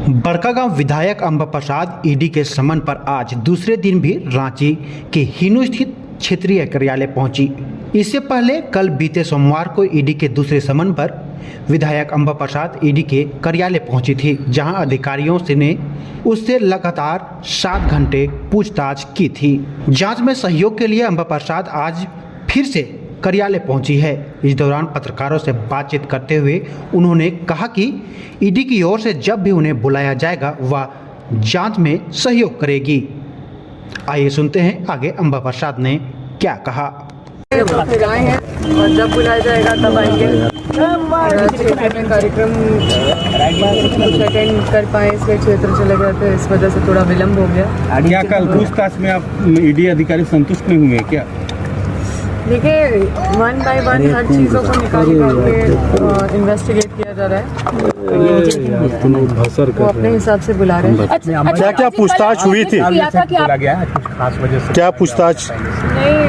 बड़कागांव विधायक अंबा प्रसाद ईडी के समन पर आज दूसरे दिन भी रांची के हिनू स्थित क्षेत्रीय कार्यालय पहुंची। इससे पहले कल बीते सोमवार को ईडी के दूसरे समन पर विधायक अंबा प्रसाद ईडी के कार्यालय पहुंची थी, जहां अधिकारियों ने उससे लगातार 7 घंटे पूछताछ की थी। जांच में सहयोग के लिए अंबा प्रसाद आज फिर से कार्यालय पहुंची है। इस दौरान पत्रकारों से बातचीत करते हुए उन्होंने कहा कि ईडी की ओर से जब भी उन्हें बुलाया जाएगा वह जांच में सहयोग करेगी। आइए सुनते हैं आगे अंबा प्रसाद ने क्या कहा। फिर आए हैं और जब बुलाया जाएगा तब आएंगे। क्षेत्र में कार्यक्रम कुछ अटेंड कर पाए, इसलिए क्षेत्र चले गए थे, इस वजह से थोड़ा विलम्ब हो गया। क्या कल पूछताछ में आप ईडी अधिकारी संतुष्ट नहीं हुए क्या? देखिए, 1 बाय 1 हर चीज़ों को निकाल करके इन्वेस्टिगेट किया जा रहा है। वो अपने हिसाब से बुला रहे हैं। क्या क्या पूछताछ हुई थी? क्या पूछताछ? नहीं,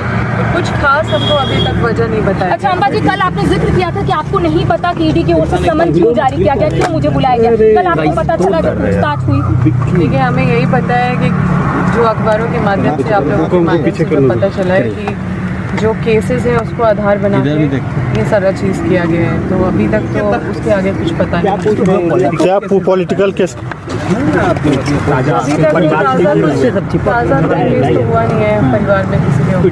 कुछ खास हमको अभी तक वजह नहीं बताया। अच्छा अंबा जी, कल आपने जिक्र किया था कि आपको नहीं पता कि ईडी की ओर से समन क्यों जारी किया गया, क्यों मुझे बुलाया गया। कल आपको पता चला जब पूछताछ हुई? देखिए, हमें यही पता है कि जो अखबारों के माध्यम से आप लोगों के माध्यम से जो पता चला है कि जो केसेस है उसको आधार बना के ये सारा चीज़ किया गया है। तो अभी तक तो उसके आगे कुछ पता नहीं। क्या पॉलिटिकल केस? ताज़ा तो हुआ नहीं है परिवार में किसी के ऊपर।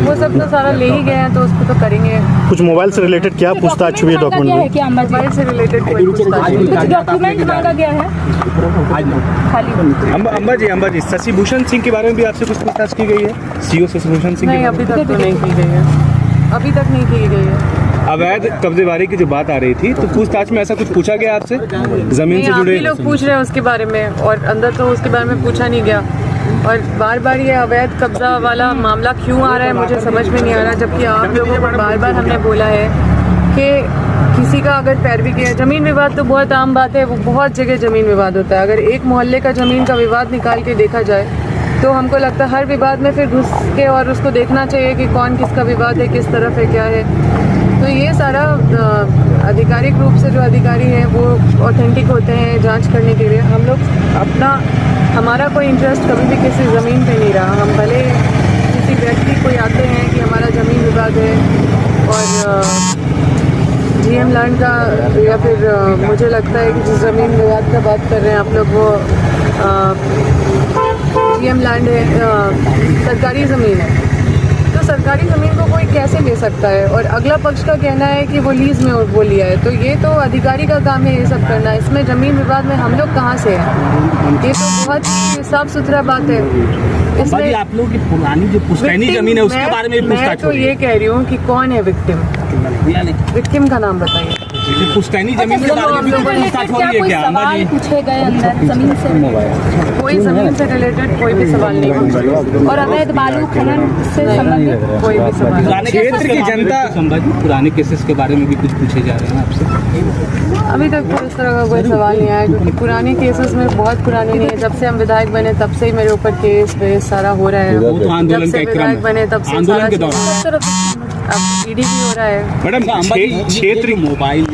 वो सब तो सारा ले ही गए हैं, तो उसको तो करेंगे। कुछ मोबाइल से रिलेटेड क्या पूछताछ हुई है? डॉक्यूमेंट क्या अंबा जी? मोबाइल से रिलेटेड कोई पूछताछ नहीं। कुछ डॉक्यूमेंट मांगा गया है खाली? अंबा जी, शशि भूषण सिंह के बारे में भी आपसे कुछ पूछताछ की गई है? सीओ शशि भूषण सिंह? नहीं, अभी तक तो नहीं की गई है। अभी तक नहीं की गई है। अवैध कब्जेबारी की जो बात आ रही थी, तो पूछताछ में ऐसा कुछ पूछा गया आपसे जमीन से आप जुड़े? ही लोग पूछ रहे हैं उसके बारे में, और अंदर तो उसके बारे में पूछा नहीं गया। और बार बार ये अवैध कब्जा वाला मामला क्यों आ रहा है मुझे समझ में नहीं आ रहा, जबकि आप लोगों को बार बार हमने बोला है कि किसी का अगर पैरवी किया, जमीन विवाद तो बहुत आम बात है, वो बहुत जगह जमीन विवाद होता है। अगर एक मोहल्ले का जमीन का विवाद निकाल के देखा जाए तो हमको लगता है हर विवाद में फिर घुस के और उसको देखना चाहिए कि कौन किसका विवाद है, किस तरफ है, क्या है। तो ये सारा आधिकारिक रूप से जो अधिकारी हैं वो ऑथेंटिक होते हैं जांच करने के लिए। हम लोग हमारा कोई इंटरेस्ट कभी भी किसी ज़मीन पे नहीं रहा। हम भले किसी व्यक्ति को आते हैं कि हमारा ज़मीन विवाद है और जीएम लैंड का, या फिर मुझे लगता है कि जिस ज़मीन विवाद का बात कर रहे हैं आप लोग, वो जीएम लैंड है, सरकारी ज़मीन है। तो सरकारी ज़मीन को कोई कैसे ले सकता है? और अगला पक्ष का कहना है कि वो लीज़ में वो लिया है। तो ये तो अधिकारी का काम है ये सब करना। इसमें ज़मीन विवाद में हम लोग कहाँ से हैं? ये तो बहुत साफ सुथरा बात है। इसमें आप लोगों की पुरानी जो पुश्तैनी जमीन है उसके बारे में मैं तो ये कह रही हूँ कि कौन है विक्टिम। विक्टिम का नाम बताइए। पुश्तैनी जमीन के बारे में भी पूछताछ हो रही है क्या? सवाल पूछे गए अंदर जमीन से? कोई ज़मीन से रिलेटेड कोई भी सवाल नहीं पूछा। और अवैध बालू खनन से संबंधित कोई भी सवाल। क्षेत्र की जनता पुराने केसेस के बारे में भी कुछ पूछे जा रहे हैं आपसे? अभी तक तो इस तरह का कोई सवाल नहीं आया, क्योंकि पुराने केसेस में बहुत पुराने नहीं है। जब से हम विधायक बने तब से ही मेरे ऊपर केस वेस सारा हो रहा है। जब से विधायक बने तब से सारा अब ईडी भी हो रहा है। मैडम, क्षेत्र मोबाइल